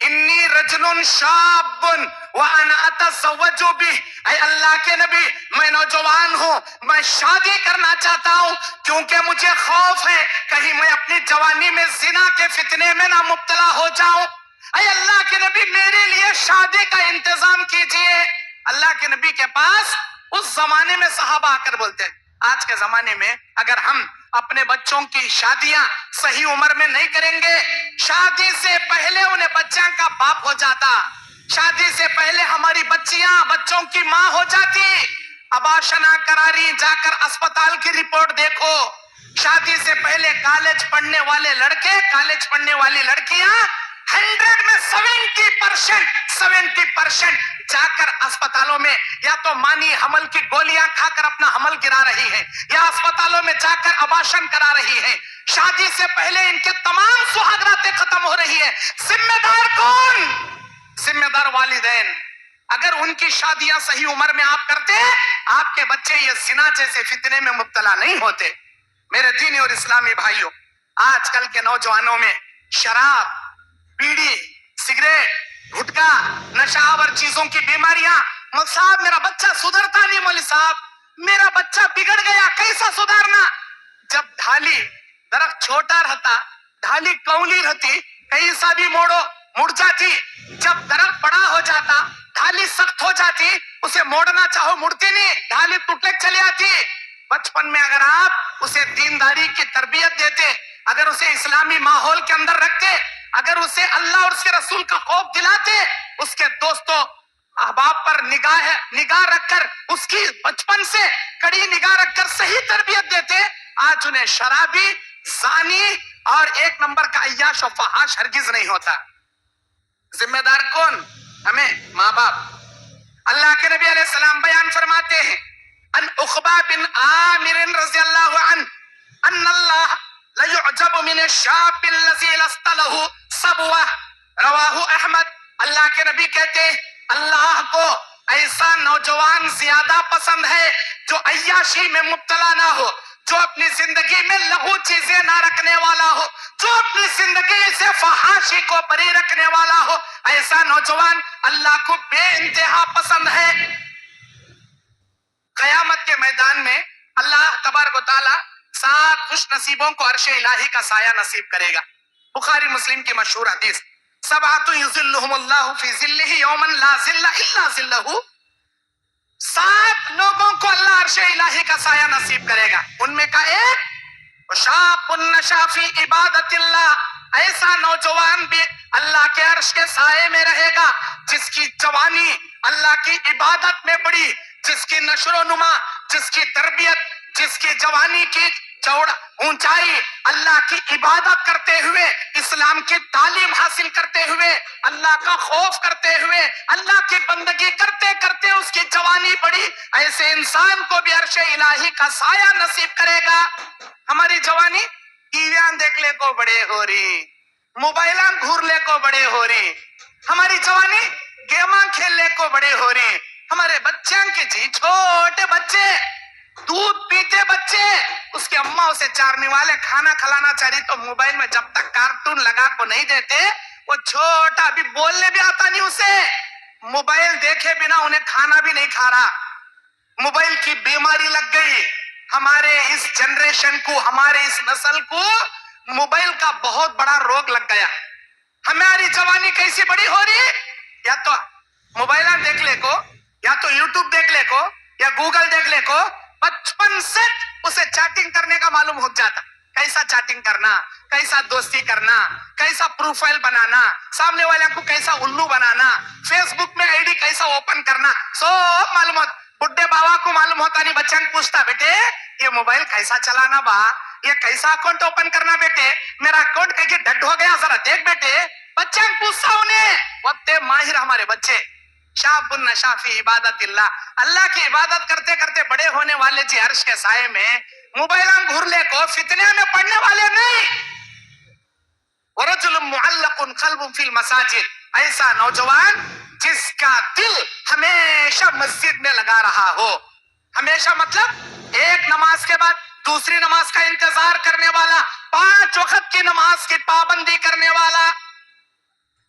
انی رجل شاب وانا اتزوج به، اے اللہ کے نبی میں نوجوان ہوں، میں شادی کرنا چاہتا ہوں کیونکہ مجھے خوف ہے کہیں میں اپنی جوانی میں زنا کے فتنے میں نہ مبتلا ہو جاؤں، اے اللہ کے نبی میرے لیے شادی کا انتظام کیجئے۔ اللہ کے نبی کے پاس اس زمانے میں صحابہ آ کر بولتے ہیں، آج کے زمانے میں اگر ہم اپنے بچوں کی شادیاں صحیح عمر میں نہیں کریں گے، شادی سے پہلے انہیں بچوں کا باپ ہو جاتا، شادی سے پہلے ہماری بچیاں بچوں کی ماں ہو جاتی، اباشنا کراری جا کر اسپتال کی رپورٹ دیکھو، شادی سے پہلے کالج پڑھنے والے لڑکے کالج پڑھنے والی لڑکیاں 100 میں 70% جا کر اسپتالوں میں یا تو مانی حمل کی گولیاں کھا کر اپنا حمل گرا رہی ہیں یا اسپتالوں میں جا کر اباشن کرا رہی ہیں۔ شادی سے پہلے ان کے تمام سہاگراتیں ختم ہو رہی ہے۔ ذمہ دار کون؟ ذمہ دار والدین۔ اگر ان کی شادیاں صحیح عمر میں آپ کرتے آپ کے بچے یہ زنا جیسے فتنے میں مبتلا نہیں ہوتے۔ میرے دینی اور اسلامی بھائیوں، آج کل کے نوجوانوں میں شراب، بیڑی، سگریٹ، گٹکا، نشہ آور چیزوں کی بیماریاں۔ مولوی صاحب میرا بچہ سدھرتا نہیں، مولوی صاحب میرا بچہ بگڑ گیا، کیسا سدھارنا؟ جب ڈھالی درخت چھوٹا رہتا، ڈھالی کولی رہتی، کیسا بھی موڑو مڑ جاتی، جب درخت بڑا ہو جاتا ڈھالی سخت ہو جاتی، اسے موڑنا چاہو مڑتی نہیں، ڈھالی ٹوٹنے چلی آتی۔ بچپن میں اگر آپ اسے دینداری کی تربیت دیتے، اگر اسے اسلامی ماحول کے اندر رکھتے، اگر اسے اللہ اور اس کے رسول کا خوف دلاتے، اس کے دوستوں احباب پر نگاہ رکھ کر، اس کی بچپن سے کڑی نگاہ رکھ کر صحیح تربیت دیتے، آج انہیں شرابی، زانی اور ایک نمبر کا عیاش و فحاش ہرگز نہیں ہوتا۔ ذمہ دار کون؟ ہمیں ماں باپ۔ اللہ کے نبی علیہ السلام بیان فرماتے ہیں، ان عقبہ بن عامر رضی اللہ عنہ ان اللہ لیعجب من الشاب الذی لست له صبوہ، رواہ احمد۔ اللہ کے نبی کہتے ہیں اللہ کو ایسا نوجوان زیادہ پسند ہے جو عیاشی میں مبتلا نہ ہو، جو اپنی زندگی میں لغو چیزیں نہ رکھنے والا ہو، جو اپنی زندگی سے فحاشی کو بری رکھنے والا ہو، ایسا نوجوان اللہ کو بے انتہا پسند ہے۔ قیامت کے میدان میں اللہ تبارک و تعالی 7 خوش نصیبوں کو عرش الہی کا سایہ نصیب کرے گا۔ بخاری مسلم کی مشہور حدیث، سبعۃ یظلھم اللہ فی ظلہ یوما لا ظل الا ظلہ، 7 لوگوں کو اللہ عرش الہی کا سایہ نصیب کرے گا، ان میں کا ایک شاب نشا فی عبادت اللہ، ایسا نوجوان بھی اللہ کے عرش کے سائے میں رہے گا جس کی جوانی اللہ کی عبادت میں بڑی، جس کی نشر و نما، جس کی تربیت، جس کی جوانی کی اونچائی اللہ کی عبادت کرتے ہوئے، اسلام کی تعلیم حاصل کرتے ہوئے، اللہ کا خوف کرتے ہوئے، اللہ کی بندگی کرتے کرتے اس کی جوانی بڑی، ایسے انسان کو بھی عرش الہی کا سایہ نصیب کرے گا۔ ہماری جوانی ٹیویاں دیکھ لے کو بڑے ہو رہی، موبائلاں گھور لے کو بڑے ہو رہی، ہماری جوانی گیماں کھیل لے کو بڑے ہو رہی، ہمارے بچوں کے جی چھوٹے بچے دودھ پیتے بچے، اس کے اماں اسے چارنے والے کھانا کھلانا چاہیے تو موبائل میں جب تک کارٹون لگا کو نہیں دیتے، وہ چھوٹا ابھی بولنے بھی آتا نہیں اسے، موبائل دیکھے بنا انہیں کھانا بھی نہیں کھا رہا۔ موبائل کی بیماری لگ گئی ہمارے اس جنریشن کو، ہمارے اس نسل کو موبائل کا بہت بڑا روگ لگ گیا۔ ہماری جوانی کیسی بڑی ہو رہی ہے؟ یا تو موبائل دیکھ لے کو، یا تو یوٹیوب دیکھ لے کو، یا گوگل دیکھ لے کو، بچپن سے اسے چیٹنگ کرنے کا معلوم ہو جاتا، کیسا چیٹنگ کرنا، کیسا دوستی کرنا، کیسا پروفائل بنانا، سامنے والے کو کیسا الو بنانا، فیس بک میں آئی ڈی کیسا اوپن کرنا، سب معلومات۔ بڈھے بابا کو معلوم ہوتا نہیں، بچہ پوچھتا بیٹے یہ موبائل کیسا چلانا با، یہ کیسا اکاؤنٹ اوپن کرنا بیٹے، میرا اکاؤنٹ کہیں ڈڈ ہو گیا ذرا دیکھ بیٹے، بچہ پوچھتا انہیں۔ وقت ماہر ہمارے بچے، شاب نشا فی عبادت اللہ، اللہ کی عبادت کرتے کرتے بڑے ہونے والے جی عرش کے سائے میں، موبائلاں گھرلے کو فتنے میں پڑھنے والے نہیں۔ ورجل معلق قلب فی المساجد، ایسا نوجوان جس کا دل ہمیشہ مسجد میں لگا رہا ہو، ہمیشہ مطلب ایک نماز کے بعد دوسری نماز کا انتظار کرنے والا، 5 وقت کی نماز کی پابندی کرنے والا۔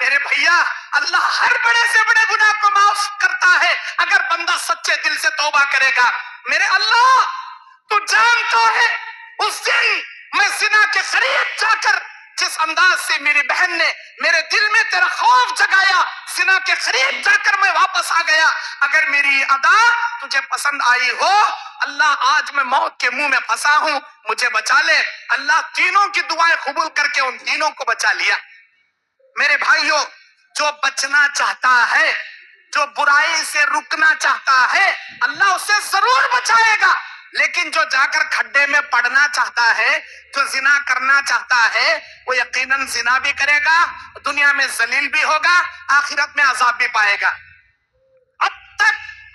میرے بھیا اللہ ہر بڑے سے بڑے گناہ کو معاف کرتا ہے اگر بندہ سچے دل سے توبہ کرے گا. میرے اللہ تو جانتا ہے اس دن میں زنا کے قریب جا کر جس انداز سے میری بہن نے میرے دل میں تیرا خوف جگایا, زنا کے قریب جا کر میں واپس آ گیا. اگر میری ادا تجھے پسند آئی ہو, اللہ آج میں موت کے منہ میں پھنسا ہوں, مجھے بچا لے. اللہ تینوں کی دعائیں قبول کر کے ان تینوں کو بچا لیا. میرے بھائیوں, جو بچنا چاہتا ہے, جو برائی سے رکنا چاہتا ہے, اللہ اسے ضرور بچائے گا. لیکن جو جا کر کھڈے میں پڑنا چاہتا ہے, جو زنا کرنا چاہتا ہے, وہ یقیناً زنا بھی کرے گا, دنیا میں ذلیل بھی ہوگا, آخرت میں عذاب بھی پائے گا. اب تک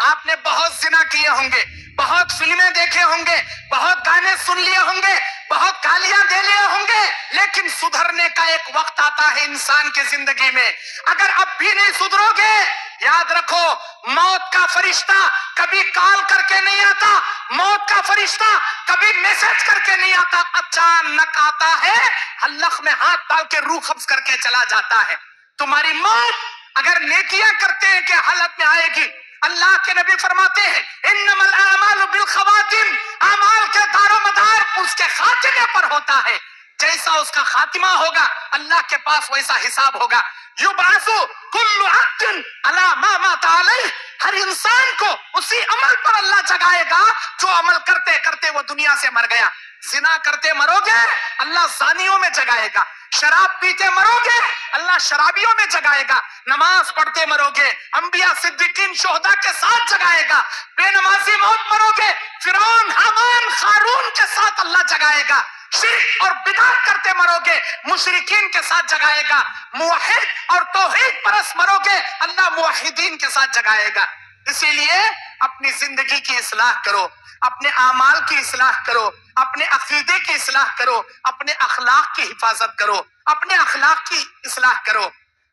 آپ نے بہت زنا کیے ہوں گے, بہت فلمیں دیکھے ہوں گے, بہت گانے سن لیے ہوں گے, بہت گالیاں دے لیے ہوں گے, لیکن سدھرنے کا ایک وقت آتا ہے انسان کی زندگی میں. اگر اب بھی نہیں سدھرو گے, یاد رکھو موت کا فرشتہ کبھی کال کر کے نہیں آتا, موت کا فرشتہ کبھی میسج کر کے نہیں آتا, اچانک آتا ہے, حلق میں ہاتھ ڈال کے روح قبض کر کے چلا جاتا ہے. تمہاری موت اگر نیکیاں کرتے ہیں کہ حالت میں آئے گی. اللہ کے نبی فرماتے ہیں انما الاعمال بالخواتم, اعمال کے دار و مدار اس کے خاتمے پر ہوتا ہے. جیسا اس کا خاتمہ ہوگا اللہ کے پاس ویسا حساب ہوگا. یبعث کل عبد علی ما مات علیہ, ہر انسان کو اسی عمل پر اللہ جگائے گا جو عمل کرتے کرتے وہ دنیا سے مر گیا. زنا کرتے مرو گے, اللہ زانیوں میں جگائے گا. شراب پیتے مرو گے, اللہ شرابیوں میں جگائے گا. نماز پڑھتے مرو گے, انبیاء صدیقین شہداء کے ساتھ جگائے گا. بے نمازی موت مرو گے, فرعون حامان قارون کے ساتھ اللہ جگائے گا. شرک اور بدعت کرتے مرو گے, مشرکین کے ساتھ جگائے گا. موحد اور توحید پرست مرو گے, اللہ موحدین کے ساتھ جگائے گا. اسی لیے اپنی زندگی کی اصلاح کرو, اپنے اعمال کی اصلاح کرو, اپنے عقیدے کی اصلاح کرو, اپنے اخلاق کی حفاظت کرو, اپنے اخلاق کی اصلاح کرو.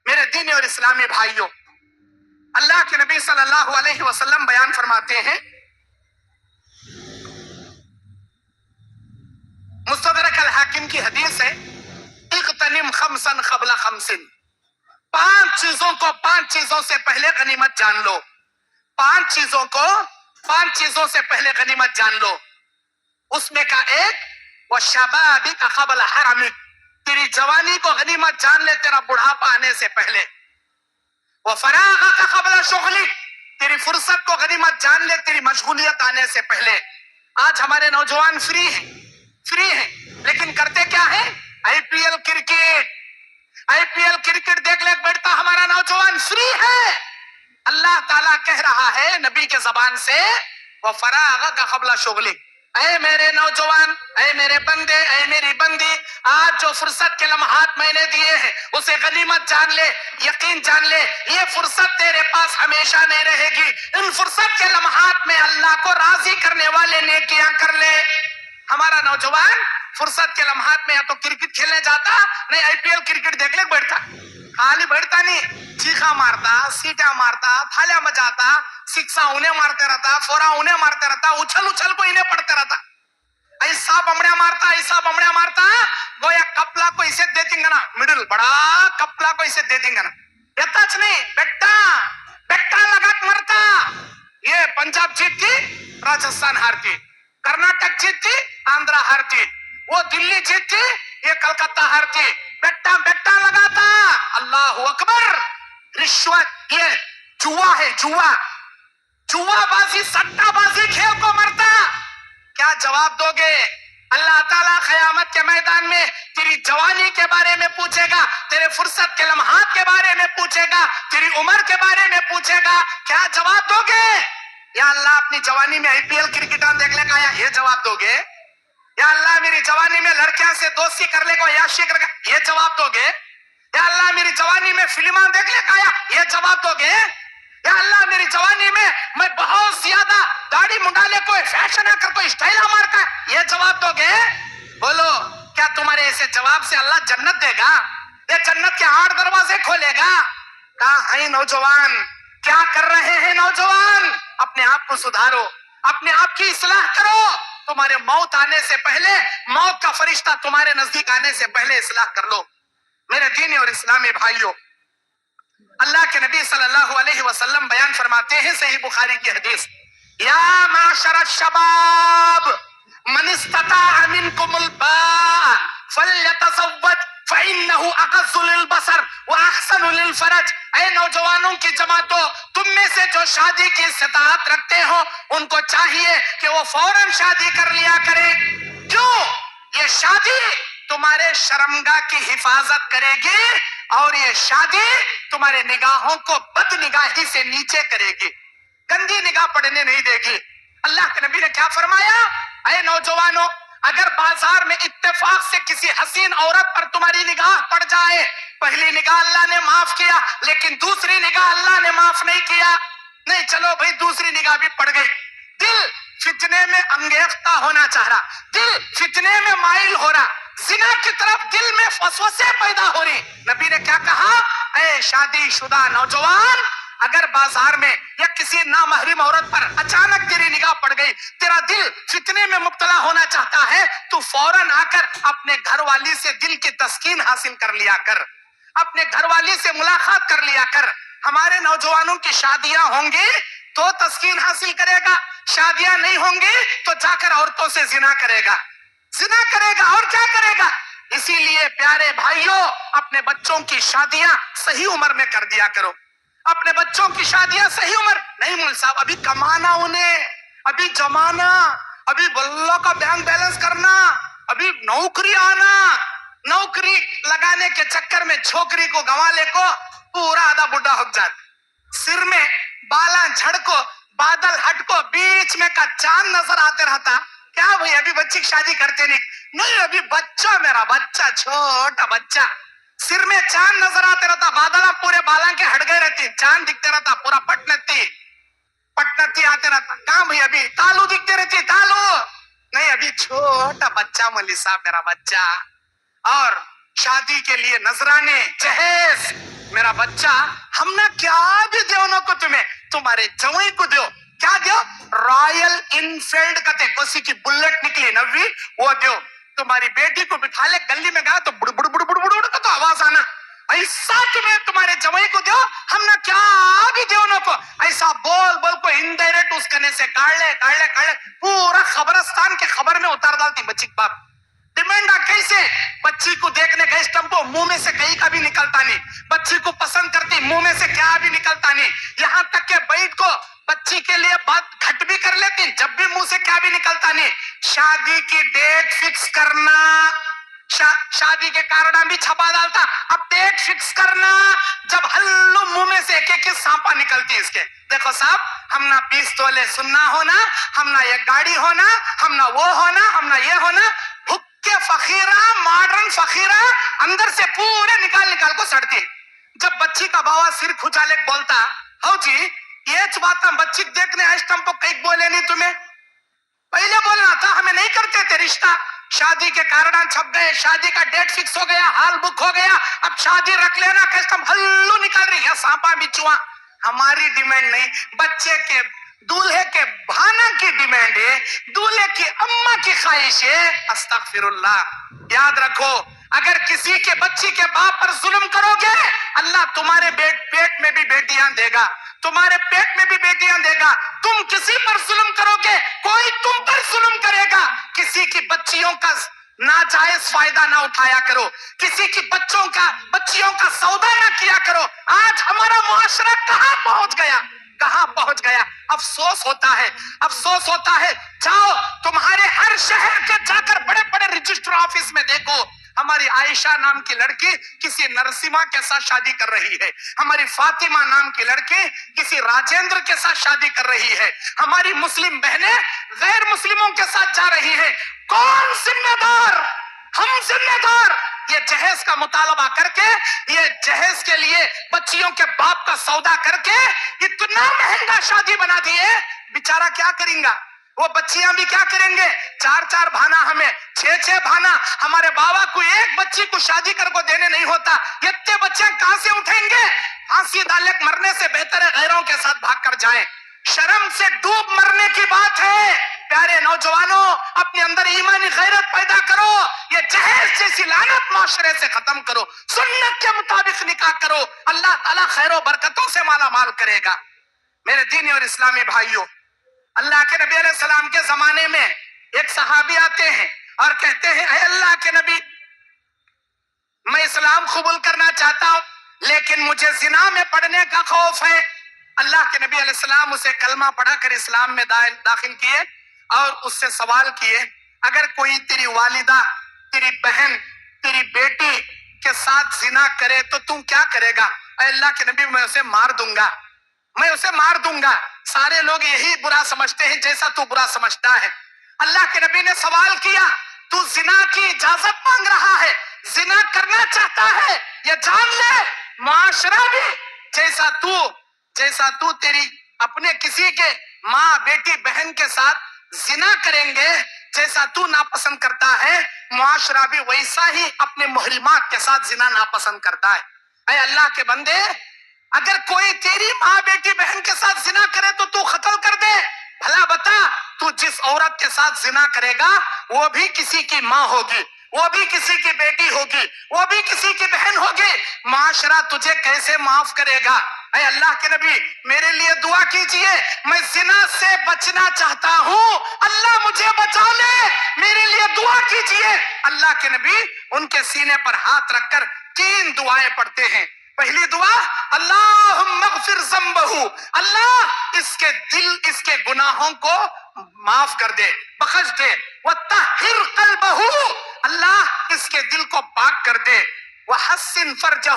میرے دینی اور اسلامی بھائیوں, اللہ کے نبی صلی اللہ علیہ وسلم بیان فرماتے ہیں, مستدرک الحاکم کی حدیث ہے, اغتنم خمسا قبل خمس, 5 چیزوں کو 5 چیزوں سے پہلے غنیمت جان لو. 5 چیزوں کو 5 چیزوں سے پہلے غنیمت جان لو. اس میں کا ایک, وشبابک قبل حرمک, تیری جوانی کو غنیمت جان لے تیرا بڑھاپا آنے سے پہلے. وفراغک قبل شغلک, تیری فرصت کو غنیمت جان لے تیری مشغولیت آنے سے پہلے. آج ہمارے نوجوان فری ہیں, لیکن کرتے کیا ہیں؟ آئی پی ایل کرکٹ دیکھ لے بیٹھتا ہمارا نوجوان فری ہے. اللہ تعالیٰ کہہ رہا ہے نبی کے زبان سے, وفراغک قبل شغلک, اے میرے نوجوان, اے میرے بندے, اے میری بندی, آج جو فرصت کے لمحات میں نے دیے ہیں اسے غنیمت جان لے, یقین جان لے یہ فرصت تیرے پاس ہمیشہ نہیں رہے گی. ان فرصت کے لمحات میں اللہ کو راضی کرنے والے نیکیاں کر لے. ہمارا نوجوان فرصت کے لمحات میں یا تو کرکٹ کھیلنے جاتا, نہیں آئی پی ایل کرکٹ دیکھ لے بیٹھتا, خالی بیٹھتا نہیں, چیخا مارتا, سیٹا مارتا, تھالیا مجاتا, سکسا انہیں مارتے رہتا, فورا انہیں مارتے رہتا, اچھل کو انہیں پڑھتے رہتا, ایسا بمڑیا مارتا گویا کپلا کو اسے دے دیں گا نا, مڈل بڑا کپلا کو اسے دے دیں گا نا, یتاچ نہیں بیٹا لگا مرتا. یہ پنجاب جیتتی, راجستھان ہارتی, کرناٹک جیتتی, آندھرا ہارتی, وہ دلی جیتتی, یہ کلکتہ ہارتی. بیٹا لگاتا. اللہ اکبر. رشوت, یہ جوا ہے, جوا بازی, سٹا بازی کھیل کو مرتا. کیا جواب دو گے؟ اللہ تعالیٰ قیامت کے میدان میں تیری جوانی کے بارے میں پوچھے گا, تیرے فرصت کے لمحات کے بارے میں پوچھے گا, تیری عمر کے بارے میں پوچھے گا. کیا جواب دو گے؟ یا اللہ اپنی جوانی میں آئی پی ایل کرکٹ دیکھ لے گا, یہ جواب دو گے؟ یا اللہ میری جوانی میں لڑکیاں سے دوستی کر لے گا, یاشی کر گا, یہ جواب دو گے؟ یا اللہ میری جوانی میں فلمیں دیکھ لے گا, یہ جواب دو گے؟ یا اللہ میری جوانی میں بہت زیادہ داڑھی منڈالے کوئی فیشن ہے کر کوئی اسٹائل مارتا ہے, یہ جواب دو گے؟ بولو, کیا تمہارے ایسے جواب سے اللہ جنت دے گا؟ یہ جنت کے 8 دروازے کھولے گا؟ کہاں ہیں نوجوان؟ کیا کر رہے ہیں نوجوان؟ اپنے آپ کو سدھارو, اپنے آپ کی اصلاح کرو. تمہارے موت آنے سے پہلے, موت کا فرشتہ تمہارے نزدیک آنے سے پہلے اصلاح کر لو. میرے دینی اور اسلامی بھائیوں, اللہ کے نبی صلی اللہ علیہ وسلم بیان فرماتے ہیں صحیح بخاری کی حدیث، یا معاشر الشباب من استطاع منکم الباء فلیتزوج فإنه اغض للبصر واحسن للفرج۔ اے نوجوانوں کی جماعتوں، تم میں سے جو شادی کی استطاعت رکھتے ہو ان کو چاہیے کہ وہ فوراً شادی کر لیا کرے۔ کیوں؟ یہ شادی تمہارے شرمگاہ کی حفاظت کرے گی اور یہ شادی تمہارے نگاہوں کو بد نگاہی سے نیچے کرے گی، گندی نگاہ پڑنے نہیں دے گی۔ اللہ کے نبی نے کیا فرمایا؟ اے نوجوانوں، اگر بازار میں اتفاق سے کسی حسین عورت پر تمہاری نگاہ پڑ جائے، پہلی نگاہ اللہ نے معاف کیا لیکن دوسری نگاہ اللہ نے معاف نہیں کیا، نہیں چلو بھئی دوسری نگاہ بھی پڑ گئی، دل فتنے میں انگیختہ ہونا چاہ رہا، دل فتنے میں مائل ہو رہا، زنا کی طرف دل میں وسوسے پیدا ہو رہی، نبی نے کیا کہا؟ اے شادی شدہ نوجوان، اگر بازار میں یا کسی نامحرم عورت پر اچانک تیری نگاہ پڑ گئی، تیرا دل فتنے میں مبتلا ہونا چاہتا ہے، تو فوراً آ کر اپنے گھر والی سے دل کی تسکین حاصل کر لیا کر، اپنے گھر والی سے ملاقات کر لیا کر۔ ہمارے نوجوانوں کی شادیاں ہوں گی تو تسکین حاصل کرے گا، شادیاں نہیں ہوں گی تو جا کر عورتوں سے زنا کرے گا، زنا کرے گا اور کیا کرے گا۔ اسی لیے پیارے بھائیوں، اپنے بچوں کی شادیاں صحیح عمر میں کر دیا کرو، اپنے بچوں کی شادیاں صحیح عمر نہیں۔ مول صاحب ابھی کمانا انہیں، ابھی جمانا، ابھی اللہ کا بینک بیلنس کرنا، ابھی نوکری آنا، نوکری لگانے کے چکر میں چھوکری کو گنوا لے کو پورا آدھا بڈھا ہو جاتا، سر میں بالا جھڑ کو بادل ہٹ کو بیچ میں کا چاند نظر آتے رہتا، کیا بھئی ابھی بچی کی شادی کرتے نہیں، ابھی بچہ، میرا بچہ، چھوٹا بچہ، سر میں چاند نظر آتے رہتا، بادل پورے بالاں کے ہٹ گئے رہتی، چاند دکھتے رہتا، پورا پٹنتی آتے رہتا، کہاں بھئی ابھی تالو دکھتے رہتی، تالو نہیں، ابھی چھوٹا بچہ مولی صاحب، میرا بچہ، اور شادی کے لیے نذرانے، جہیز، میرا بچہ، ہم نے کیا بھی دیو نہ کو تمہیں، تمہارے جوئی کو دیو، کیا دیو؟ رائل انفیلڈ کہتے، کسی کی بلٹ نکلی نوی، وہ دیو، تمہاری بیٹی کو بٹھا لے گلی میں گیا تو بڑ بڑ بڑ بڑ بڑ تو آواز آنا، ایسا تمہیں تمہارے جوئی کو دیو، ہم نے کیا بھی دیو نہ کو، ایسا بول بول کو انڈائریکٹ اس کنے سے کاڑ لے پورا خبرستان کے خبر میں اتار ڈالتی بچی کے باپ۔ ڈیمانڈ کیسے؟ بچی کو دیکھنے گئے اسٹمپو، منہ میں سے کہیں کا بھی نکلتا نہیں، بچی کو پسند کرتی، منہ میں سے کیا بھی نکلتا نہیں، یہاں تک کہ بیٹھ کو بچی کے لیے بات گھٹ بھی کر لیتی، جب بھی منہ سے کیا بھی نکلتا نہیں۔ شادی کی ڈیٹ فکس کرنا، شادی کے کارڈ بھی چھپا ڈالتا، اب ڈیٹ فکس کرنا، جب ہلو منہ میں سے ایک ایک سانپا نکلتی اس کے، دیکھو صاحب، ہم نہ 20 تولے سننا ہونا، ہم نہ یہ گاڑی ہونا، ہم نہ وہ ہونا، ہم نہ یہ ہونا، کے فقیرہ، ماڈرن فقیرہ اندر سے پورے نکال کو سڑتی۔ جب بچی کا باوا سر کھچالے بولتا، ہو جی یہ بات بچی دیکھنے اسٹم کو کئی بولے نہیں، تمہیں پہلے بولنا تھا، ہمیں نہیں کرتے تھے رشتہ، شادی کے کارڈان چھپ گئے، شادی کا ڈیٹ فکس ہو گیا، ہال بک ہو گیا، اب شادی رکھ لینا، کسٹم ہلو نکل رہی ہے، سانپا بچوا، ہماری ڈیمانڈ نہیں، بچے کے دولہے کے بھانا کی ڈیمانڈ ہے، دولہے کی اماں کی خواہش ہے۔ استغفر اللہ، یاد رکھو، اگر کسی کے بچی کے باپ پر ظلم کرو گے، اللہ تمہارے پیٹ میں بھی بیٹیاں دے گا، تمہارے پیٹ میں بھی بیٹیاں دے گا۔ تم کسی پر ظلم کرو گے، کوئی تم پر ظلم کرے گا۔ کسی کی بچیوں کا ناجائز فائدہ نہ اٹھایا کرو، کسی کی بچیوں کا سودا نہ کیا کرو۔ آج ہمارا معاشرہ کہاں پہنچ گیا، کہاں پہنچ گیا، افسوس ہوتا ہے۔ جاؤ تمہارے ہر شہر کے جا کر بڑے بڑے رجسٹر آفس میں دیکھو، ہماری عائشہ نام کی لڑکی کسی نرسمہ کے ساتھ شادی کر رہی ہے، ہماری فاطمہ نام کی لڑکی کسی راجندر کے ساتھ شادی کر رہی ہے، ہماری مسلم بہنیں غیر مسلموں کے ساتھ جا رہی ہیں۔ کون ذمہ دار؟ ہم ذمہ دار۔ یہ جہیز کا مطالبہ کر کے، یہ جہیز کے لیے بچیوں کے باپ کا سودا کر کے اتنا مہنگا شادی بنا دیے، بیچارہ کیا کریں گا؟ وہ بچیاں بھی کیا کریں گے؟ 4 بھانا، ہمیں 6 بھانا، ہمارے بابا کو ایک بچی کو شادی کر کو دینے نہیں ہوتا، اتنے بچے کہاں سے اٹھیں گے؟ پھانسی ڈالے مرنے سے بہتر ہے غیروں کے ساتھ بھاگ کر جائیں۔ شرم سے ڈوب مرنے کی بات ہے، پیارے نوجوانوں، اپنے اندر ایمانی غیرت پیدا کرو، یہ جہیز جیسی لعنت معاشرے سے ختم کرو، سنت کے مطابق نکاح کرو، اللہ تعالیٰ خیر و برکتوں سے مالا مال کرے گا۔ میرے دینی اور اسلامی بھائیوں، اللہ کے نبی علیہ السلام کے زمانے میں ایک صحابی آتے ہیں اور کہتے ہیں، اے اللہ کے نبی، میں اسلام قبول کرنا چاہتا ہوں لیکن مجھے زنا میں پڑنے کا خوف ہے۔ اللہ کے نبی علیہ السلام اسے کلمہ پڑھا کر اسلام میں داخل کیے اور اس سے سوال کیے، اگر کوئی تیری والدہ، تیری بہن، تیری بیٹی کے ساتھ زنا کرے تو تم کیا کرے گا؟ اے اللہ کے نبی، میں اسے مار دوں گا، میں اسے مار دوں گا۔ سارے لوگ یہی برا سمجھتے ہیں جیسا تو برا سمجھتا ہے۔ اللہ کے نبی نے سوال کیا، تو زنا کی اجازت مانگ رہا ہے، زنا کرنا چاہتا ہے، یہ جان لے معاشرہ بھی جیسا تو تیری اپنے کسی کے ماں، بیٹی، بہن کے ساتھ زنا کریں گے، جیسا تو ناپسند کرتا ہے، معاشرہ بھی ویسا ہی اپنے محرمات کے ساتھ زنا ناپسند کرتا ہے۔ اے اللہ کے بندے، اگر کوئی تیری ماں، بیٹی، بہن کے ساتھ زنا کرے تو تو قتل کر دے۔ بھلا بتا، تو جس عورت کے ساتھ زنا کرے گا وہ بھی کسی کی ماں ہوگی، وہ بھی کسی کی بیٹی ہوگی، وہ بھی کسی کی بہن ہوگی، معاشرہ تجھے کیسے معاف کرے گا؟ اے اللہ کے نبی، میرے لیے دعا کیجئے، میں زنا سے بچنا چاہتا ہوں، اللہ مجھے بچا لے، میرے لیے دعا کیجئے۔ اللہ کے نبی ان کے سینے پر ہاتھ رکھ کر 3 دعائیں پڑھتے ہیں۔ پہلی دعا، اللہم اغفر ذنبہ، اللہ اس کے دل، اس کے گناہوں کو معاف کر دے، بخش دے۔ وطہر قلبہ، اللہ اس کے دل کو پاک کر دے۔ وحسن فرجہ،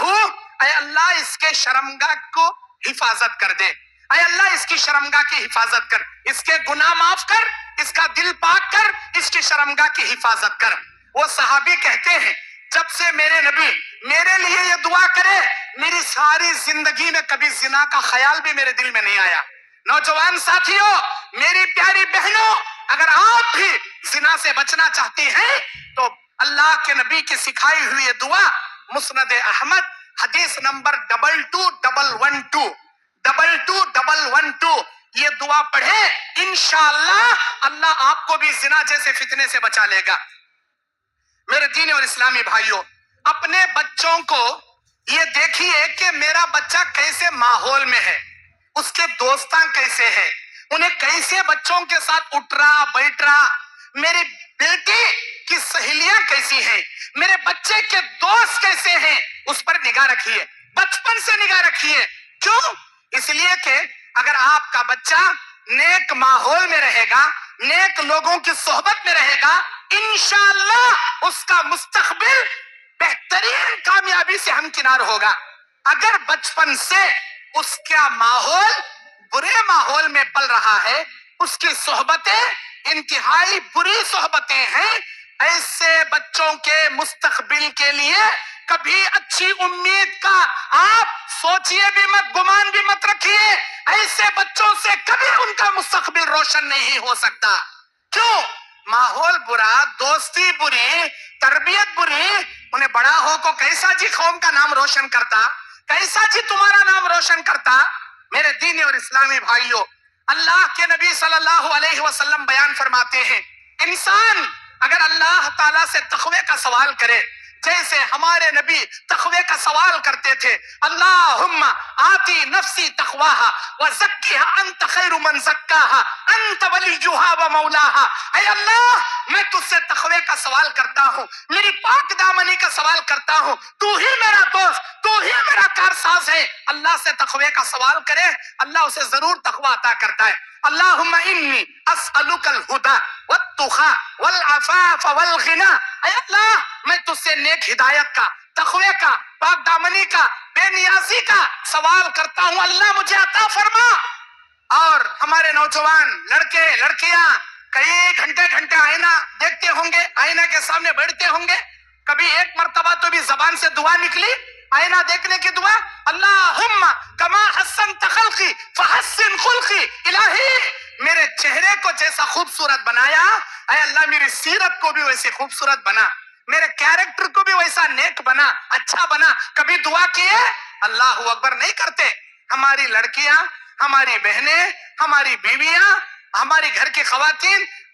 اے اللہ اس کے شرمگاہ کو حفاظت کر دے، اے اللہ اس کی شرمگاہ کی حفاظت کر، اس کے گناہ معاف کر، اس کا دل پاک کر، اس کی شرمگاہ کی حفاظت کر۔ وہ صحابی کہتے ہیں، جب سے میرے نبی میرے لیے یہ دعا کرے، میری ساری زندگی میں کبھی زنا کا خیال بھی میرے دل میں نہیں آیا۔ نوجوان ساتھیوں، میری پیاری بہنوں، اگر آپ بھی زنا سے بچنا چاہتی ہیں تو اللہ کے نبی کی سکھائی ہوئی یہ دعا مسند احمد حدیث نمبر 2212 2212 یہ دعا پڑھے، انشاءاللہ اللہ آپ کو بھی زنا جیسے فتنے سے بچا لے گا۔ میرے دینی اور اسلامی بھائیوں، اپنے بچوں کو یہ دیکھیے کہ میرا بچہ کیسے ماحول میں ہے، اس کے دوستاں کیسے ہیں، انہیں کیسے بچوں کے ساتھ اٹھ رہا بیٹھ رہا، میری بیٹی کی سہیلیاں کیسی ہیں، میرے بچے کے دوست کیسے ہیں، اس پر نگاہ رکھیے، بچپن سے نگاہ رکھیے۔ کیوں؟ اس لیے کہ اگر آپ کا بچہ نیک ماحول میں رہے گا، نیک لوگوں کی صحبت میں رہے گا، انشاءاللہ اس کا مستقبل بہترین کامیابی سے ہمکنار ہوگا۔ اگر بچپن سے اس کا ماحول برے ماحول میں پل رہا ہے، اس کی صحبتیں انتہائی بری صحبتیں ہیں، ایسے بچوں کے مستقبل کے لیے کبھی اچھی امید کا آپ سوچئے بھی مت، گمان بھی مت رکھیے، ایسے بچوں سے کبھی ان کا مستقبل روشن نہیں ہو سکتا۔ کیوں؟ ماحول برا، دوستی بری، تربیت بری، انہیں بڑا ہو کو کیسا جی قوم کا نام روشن کرتا، کیسا جی تمہارا نام روشن کرتا۔ میرے دینی اور اسلامی بھائیوں، اللہ کے نبی صلی اللہ علیہ وسلم بیان فرماتے ہیں، انسان اگر اللہ تعالیٰ سے تقوی کا سوال کرے، جیسے ہمارے نبی تقوی کا سوال کرتے تھے، اللہم آتی نفسی تقواہا وزکیہا انت خیر من زکاہا انت ولیہا ومولاہا، اے اللہ میں تجھ سے تقوی کا سوال کرتا ہوں، میری پاک دامنی کا سوال کرتا ہوں، تو ہی میرا دوست، تو ہی میرا کارساز ہے۔ اللہ سے تقوی کا سوال کرے، اللہ اسے ضرور تقوی عطا کرتا ہے۔ اللہم انی اسألک الہدی والتقی والعفاف والغنی، اے اللہ میں تجھ سے نیک ہدایت کا، تقوی کا، پاک دامنی کا، بے نیازی کا سوال کرتا ہوں، اللہ مجھے عطا فرما۔ اور ہمارے نوجوان لڑکے لڑکیاں کئی گھنٹے آئینہ دیکھتے ہوں گے، آئینہ کے سامنے بیٹھتے ہوں گے، کبھی ایک مرتبہ تو بھی زبان سے دعا نکلی آئینہ دیکھنے کی دعا، اللہم کما حسنت خلقی فحسن خلقی، الہی میرے چہرے کو جیسا خوبصورت بنایا، اے اللہ میری سیرت کو بھی ویسے خوبصورت بنا، میرے کیریکٹر کو بھی ویسا نیک بنا، اچھا بنا۔ کبھی دعا کیے؟ اللہ اکبر نہیں کرتے۔ ہماری لڑکیاں، ہماری بہنیں، ہماری بیویاں، ہماری گھر کی خواتین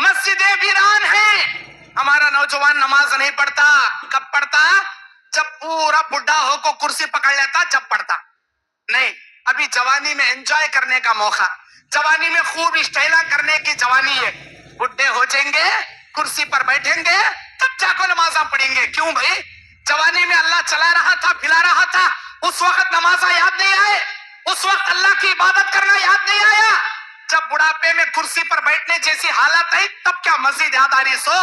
مسجدیں ویران ہیں. ہمارا نوجوان نماز نہیں پڑھتا. کب پڑھتا؟ جب پورا بڈھا ہو کو کرسی پکڑ لیتا جب پڑھتا. نہیں، ابھی جوانی میں انجوائے کرنے کا موقع، جوانی میں خوب اسٹائلہ کرنے کی جوانی ہے. بڈھے ہو جائیں گے، کرسی پر بیٹھیں گے، تب جا کو نمازاں پڑھیں گے. کیوں بھائی؟ جوانی میں اللہ چلا رہا تھا، پھلا رہا تھا، اس وقت نمازاں یاد نہیں آئے، اس وقت اللہ کی عبادت کرنا یاد نہیں آیا. جب بڑھاپے میں کرسی پر بیٹھنے جیسی حالت آئی تب کیا مسجد یاد آ رہی سو،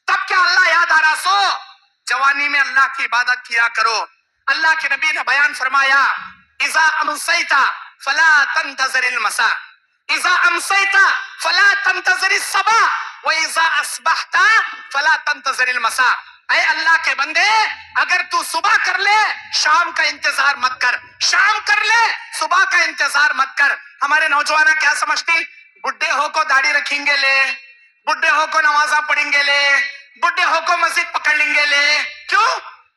تب کیا اللہ یاد آ رہا سو. جوانی میں اللہ کی عبادت کیا کرو. اللہ کے نبی نے بیان فرمایا اذا امسیت فلا تنتظر المساء، اذا امسیت فلا تنتظر الصباح، واذا اصبحت فلا تنتظر المساء. اے اللہ کے بندے، اگر تو صبح کر لے شام کا انتظار مت کر، شام کر لے صبح کا انتظار مت کر. ہمارے نوجوان کیا سمجھتی؟ بڈھے ہو کو داڑھی رکھیں گے لے، بڈھے ہو کو نمازاں پڑھیں گے لے، بڈھے ہو کو مسجد پکڑ لیں گے لے. کیوں؟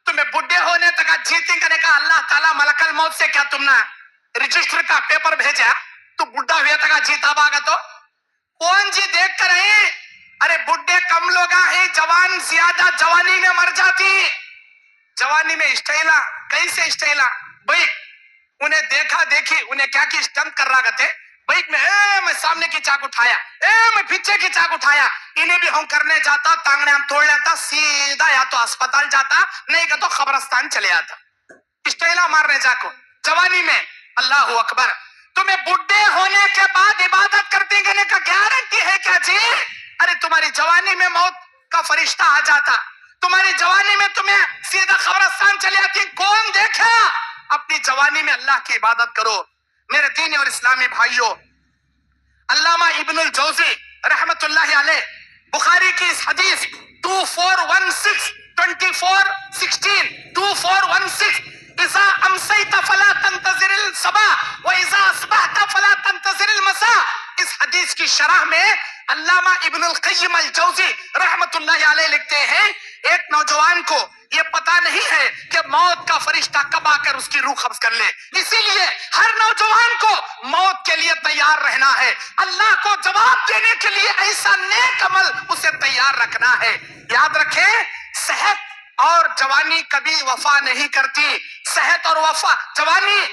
تمہیں بڈھے ہونے تک جیتیں کرنے کا اللہ تعالیٰ ملک الموت سے کیا تم نے رجسٹر کا پیپر بھیجا؟ تو بڈھا ہوئے تک جیتا باگا تو کون جی دیکھ کر ہیں؟ ارے بڈھے کم لوگ ہیں، جوان زیادہ جوانی میں مر جاتی. جوانی میں اسٹائلہ کیسے اسٹائلہ بھائی؟ انہیں دیکھا دیکھی انہیں کیا کی اسٹنٹ کر رہا کرتے بائک میں، میں سامنے کی چاک اٹھایا، میں پیچھے کی چاک اٹھایا. انہیں بھی ہم کرنے جاتا، ٹانگنے ہم توڑ لیتا، سیدھا یا تو اسپتال جاتا، نہیں کہ تو قبرستان چلے آتا. اسٹائلہ مارنے جا کو جوانی میں. اللہ اکبر. تمہیں بڈھے ہونے کے بعد عبادت کرتے گنے کا گارنٹی ہے کیا جی؟ ارے تمہاری جوانی میں موت کا فرشتہ آ جاتا، تمہاری جوانی میں تمہیں سیدھا قبرستان چلے آتی. کون دیکھا؟ اپنی جوانی میں اللہ کی عبادت کرو. میرے دینی اور اسلامی بھائیوں، علامہ ابن الجوزی رحمت اللہ علیہ بخاری کی اس حدیث 2416 اذا امسیت فلا تنتظر الصباح واذا اصبحت فلا تنتظر المساء، اس حدیث کی شرح میں علامہ ابن القیم الجوزی رحمت اللہ علیہ لکھتے ہیں ایک نوجوان کو یہ پتا نہیں ہے کہ موت کا فرشتہ کب آ کر اس کی روح قبض کر لے، اسی لیے ہر نوجوان کو موت کے لیے تیار رہنا ہے، اللہ کو جواب دینے کے لیے ایسا نیک عمل اسے تیار رکھنا ہے. یاد رکھیں، صحت اور جوانی کبھی وفا نہیں کرتی. صحت اور وفا، جوانی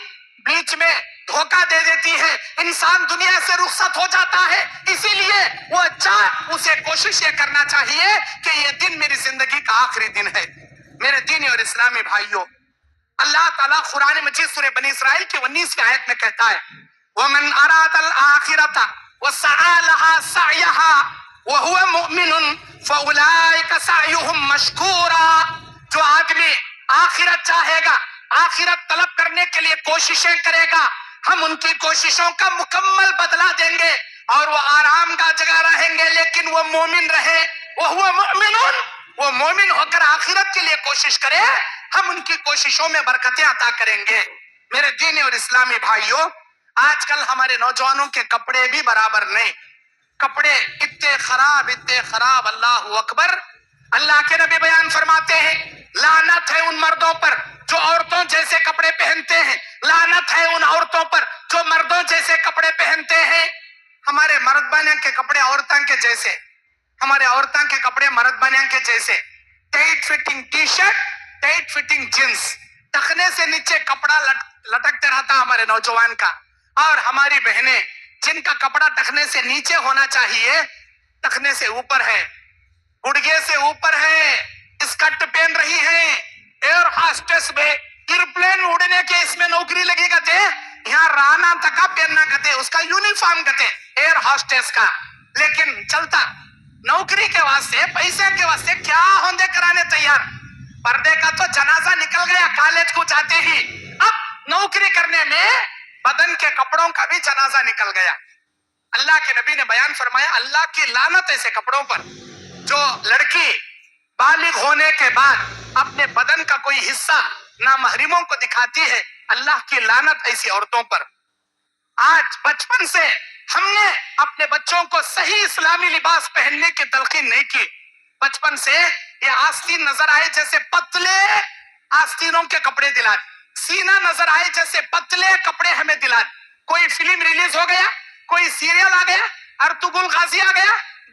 بیچ میں دھوکہ دے دیتی ہے، انسان دنیا سے رخصت ہو جاتا ہے. اسی لیے وہ اسے کوشش یہ کرنا چاہیے کہ یہ دن میری زندگی کا آخری دن ہے. میرے دینی اور اسلامی بھائیوں، اللہ تعالیٰ قرآن مجید سورہ بنی اسرائیل کی 19ویں آیت میں کہتا ہے وَمَنْ أَرَادَ الْآخِرَةَ وَسَعَى لَهَا سَعْيَهَا وَهُوَ مُؤْمِنٌ فَأُولَئِكَ سَعْيُهُمْ مَشْكُورًا. جو آدمی آخرت چاہے گا، آخرت طلب کرنے کے لیے کوششیں کرے گا، ہم ان کی کوششوں کا مکمل بدلہ دیں گے اور وہ آرام کا جگہ رہیں گے، لیکن وہ مومن رہے. وَهُوَ مُؤْمِنٌ، وہ مومن ہو کر آخرت کے لیے کوشش کرے، ہم ان کی کوششوں میں برکتیں عطا کریں گے. میرے دینی اور اسلامی بھائیوں، آج کل ہمارے نوجوانوں کے کپڑے بھی برابر نہیں، کپڑے اتنے خراب. اللہ اکبر. اللہ کے نبی بیان فرماتے ہیں لعنت ہے ان مردوں پر جو عورتوں جیسے کپڑے پہنتے ہیں، لعنت ہے ان عورتوں پر جو مردوں جیسے کپڑے پہنتے ہیں. ہمارے مرد بنیاں کے کپڑے عورتوں کے جیسے، ہمارے عورتوں کے کپڑے مرد بنیاں کے جیسے، tight fitting T shirt, tight fitting jeans, ٹخنے سے نیچے کپڑا لٹکتے رہتا ہمارے نوجوان کا. اور ہماری بہنیں جن کا کپڑا ٹخنے سے نیچے ہونا چاہیے ٹخنے سے اوپر ہے، گڑگے سے اوپر ہے، اسکرٹ پہن رہی ہیں. ایئر ہاسٹس میں ایئرپلین اڑنے کے اس میں نوکری لگے گا تے یہاں رانا تکا پہننا کہتے، اس کا یونیفارم کہتے ایئر ہاسٹس کا. لیکن چلتا نوکری کے واسطے، پیسے کے واسطے کیا ہوندے کرانے تیار. پردے کا تو جنازہ نکل گیا کالج کو جاتے ہی، اب نوکری کرنے میں بدن کے کپڑوں کا بھی جنازہ نکل گیا. اللہ کے نبی نے بیان فرمایا اللہ کی لعنت ایسے کپڑوں پر. جو لڑکی بالغ ہونے کے بعد اپنے بدن کا کوئی حصہ نامحرموں کو دکھاتی ہے، اللہ کی لعنت ایسی عورتوں پر. آج بچپن سے ہم نے اپنے بچوں کو صحیح اسلامی لباس پہننے کی تلقین نہیں کی. بچپن سے یہ آستین نظر آئے جیسے پتلے آستینوں کے کپڑے دلا، سینہ نظر آئے جیسے پتلے کپڑے ہمیں دلا. کوئی فلم ریلیز ہو گیا، کوئی سیریل آ گیا، ارطغرل غازی آ گیا،